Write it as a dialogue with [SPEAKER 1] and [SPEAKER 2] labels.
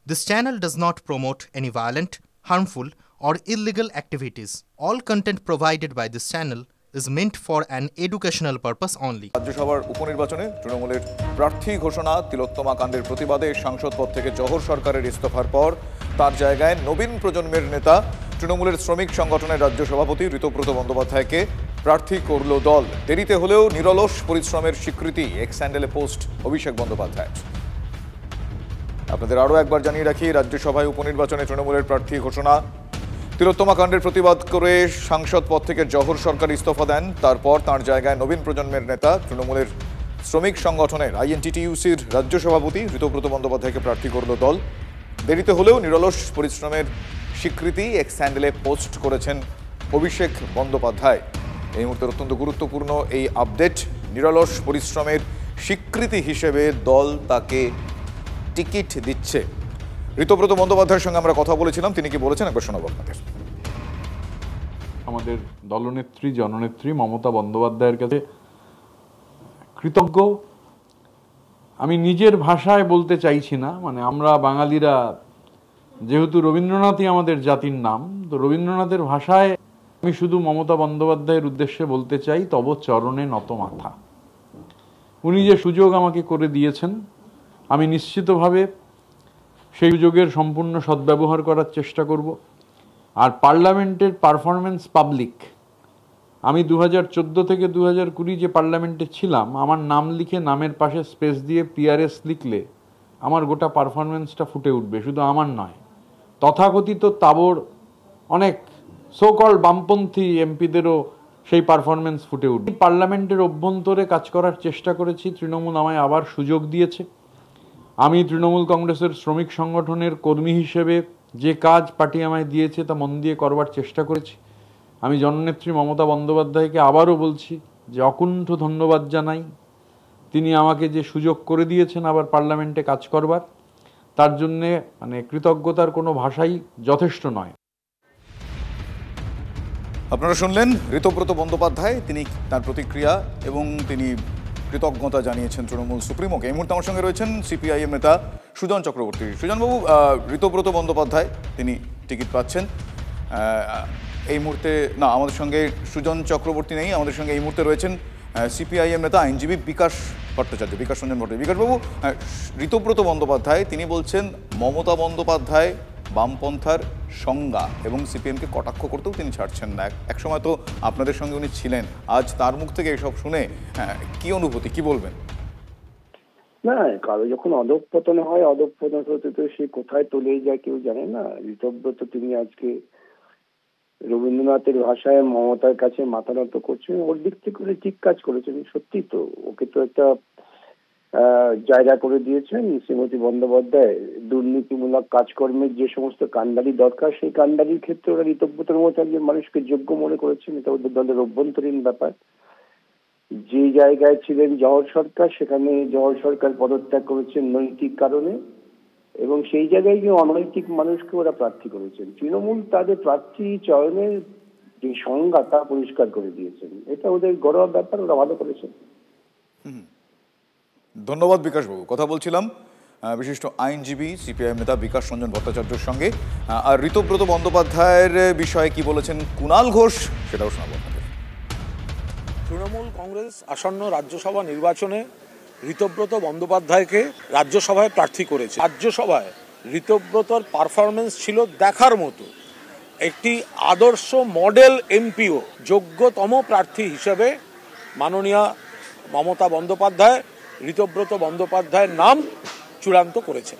[SPEAKER 1] This channel does not promote any violent, harmful, or illegal activities. All content provided by this channel is meant for an educational purpose only.
[SPEAKER 2] রাজ্যসভার উপনির্বাচনে তৃণমূলের প্রার্থী ঘোষণা তিলোত্তমা কাণ্ডের প্রতিবাদে সাংসদ পদ থেকে জহর সরকারের ইস্তফার পর তার জায়গায় নবীন প্রজন্মের নেতা তৃণমূলের শ্রমিক সংগঠনের রাজ্য সভাপতি ঋতব্রত বন্দ্যোপাধ্যায়কে প্রার্থী করল দল। দেরিতে হলেও নিরলস পরিশ্রমের স্বীকৃতি এক্স হ্যান্ডেলে পোস্ট অভিষেক বন্দ্যোপাধ্যায়। আপনাদের আরও একবার জানিয়ে রাখি, রাজ্যসভায় উপনির্বাচনে তৃণমূলের প্রার্থী ঘোষণা। তিলোত্তমা কাণ্ডের প্রতিবাদ করে সাংসদ পদ থেকে জহর সরকার ইস্তফা দেন। তারপর তার জায়গায় নবীন প্রজন্মের নেতা তৃণমূলের শ্রমিক সংগঠনের আইএনটিটিইউসির রাজ্য সভাপতি ঋতব্রত বন্দ্যোপাধ্যায়কে প্রার্থী করল দল। দেরিতে হলেও নিরলস পরিশ্রমের স্বীকৃতি এক্স হ্যান্ডেলে পোস্ট করেছেন অভিষেক বন্দ্যোপাধ্যায়। এই মুহূর্তে অত্যন্ত গুরুত্বপূর্ণ এই আপডেট। নিরলস পরিশ্রমের স্বীকৃতি হিসেবে দল তাকে টিকিট দিচ্ছে। ঋতব্রত বন্দ্যোপাধ্যায়ের সঙ্গে আমরা কথা বলেছিলাম, তিনি কি বলেছেন একবার শোনাবো আপনাদের।
[SPEAKER 3] আমাদের দলনেত্রী জননেত্রী মমতা বন্দ্যোপাধ্যায়ের কাছে কৃতজ্ঞ। আমি নিজের ভাষায় বলতে চাইছি না, মানে আমরা বাঙালিরা যেহেতু রবীন্দ্রনাথই আমাদের জাতির নাম, তো রবীন্দ্রনাথের ভাষায় আমি শুধু মমতা বন্দ্যোপাধ্যায়ের উদ্দেশ্যে বলতে চাই, তব চরণে নত মাথা। উনি যে সুযোগ আমাকে করে দিয়েছেন, আমি নিশ্চিতভাবে সেই সুযোগের সম্পূর্ণ সদ্ব্যবহার করার চেষ্টা করব। আর পার্লামেন্টের পারফরমেন্স পাবলিক। আমি 2014 থেকে 2020 যে পার্লামেন্টে ছিলাম, আমার নাম লিখে নামের পাশে স্পেস দিয়ে পিআরএস লিখলে আমার গোটা পারফরমেন্সটা ফুটে উঠবে। শুধু আমার নয়, তথাকথিত তাবড় অনেক সোকল বামপন্থী এমপিদেরও সেই পারফরমেন্স ফুটে উঠবে। পার্লামেন্টের অভ্যন্তরে কাজ করার চেষ্টা করেছি, তৃণমূল আমায় আবার সুযোগ দিয়েছে। আমি তৃণমূল কংগ্রেসের শ্রমিক সংগঠনের কর্মী হিসেবে যে কাজ পার্টি আমায় দিয়েছে তা মন দিয়ে করবার চেষ্টা করেছি। আমি জননেত্রী মমতা বন্দ্যোপাধ্যায়কে আবারও বলছি যে অকুণ্ঠ ধন্যবাদ জানাই। তিনি আমাকে যে সুযোগ করে দিয়েছেন আবার পার্লামেন্টে কাজ করবার, তার জন্যে মানে কৃতজ্ঞতার কোনো ভাষাই যথেষ্ট নয়।
[SPEAKER 2] আপনারা শুনলেন ঋতব্রত বন্দ্যোপাধ্যায়, তিনি তার প্রতিক্রিয়া এবং তিনি কৃতজ্ঞতা জানিয়েছেন তৃণমূল সুপ্রিমোকে। এই মুহূর্তে আমার সঙ্গে রয়েছেন সিপিআইএম নেতা সুজন চক্রবর্তী। সুজনবাবু, ঋতব্রত বন্দ্যোপাধ্যায় তিনি টিকিট পাচ্ছেন এই মুহূর্তে। না, আমাদের সঙ্গে সুজন চক্রবর্তী নেই, আমাদের সঙ্গে এই মুহূর্তে রয়েছেন সিপিআইএম নেতা আইনজীবী বিকাশ ভট্টাচার্য, বিকাশ রঞ্জন ভট্টাচার্য। বিকাশবাবু, ঋতব্রত বন্দ্যোপাধ্যায় তিনি বলছেন মমতা বন্দ্যোপাধ্যায় বামপন্থার সংজ্ঞা এবং সিপিএমকে কটাক্ষ করতেও তিনি ছাড়ছেন না। একসময় তো আপনাদের সঙ্গে উনি ছিলেন, আজ তার মুখ থেকে এসব শুনে কি অনুভূতি, কি বলবেন?
[SPEAKER 4] না, কারো যখন অধঃপতন হয়, অধঃপতন হতে তো সে কোথায় তলিয়ে যায় কেউ জানে না। ঋতব্রত তিনি আজকে রবীন্দ্রনাথের ভাষায় মমতার কাছে মাথা নত করছেন, ওর দিক থেকে ঠিক কাজ করেছেন। সত্যি তো ওকে তো একটা জায়গা করে দিয়েছেন শ্রীমতী বন্দ্যোপাধ্যায়। দুর্নীতিমূলক কাজকর্মের যে সমস্ত কাণ্ডারি দরকার, সেই কাণ্ডারির ক্ষেত্রে ওরা ঋতব্রতর মতো একজন মানুষকে যোগ্য মনে করেছেন। এটা ওদের দলের অভ্যন্তরীণ ব্যাপার। যে জায়গায় ছিলেন জহর সরকার, সেখানে জহর সরকার পদত্যাগ করেছেন নৈতিক কারণে, এবং সেই জায়গায় যে অনৈতিক মানুষকে ওরা প্রার্থী করেছেন। তৃণমূল তাদের প্রার্থী চয়নের যে সংজ্ঞা তা পরিষ্কার করে দিয়েছেন। এটা ওদের গৌরব ব্যাপার, ওরা ভালো করেছেন।
[SPEAKER 2] ধন্যবাদ বিকাশবাবু। কথা বলছিলাম বিশিষ্ট আইনজীবী সিপিআইএম নেতা বিকাশ রঞ্জন ভট্টাচার্যের সঙ্গে। আর ঋতব্রত বন্দ্যোপাধ্যায়ের বিষয়ে কি বলেছেন কুণাল ঘোষ, সেটাও শোনাবো আপনাদের।
[SPEAKER 5] তৃণমূল কংগ্রেস আসন্ন রাজ্যসভা নির্বাচনে ঋতব্রত বন্দ্যোপাধ্যায়কে রাজ্যসভায় প্রার্থী করেছে। রাজ্যসভায় ঋতব্রতর পারফরমেন্স ছিল দেখার মতো। একটি আদর্শ মডেল এমপিও যোগ্যতম প্রার্থী হিসেবে মাননীয়া মমতা বন্দ্যোপাধ্যায় ঋতব্রত বন্দ্যোপাধ্যায়ের নাম চূড়ান্ত করেছেন।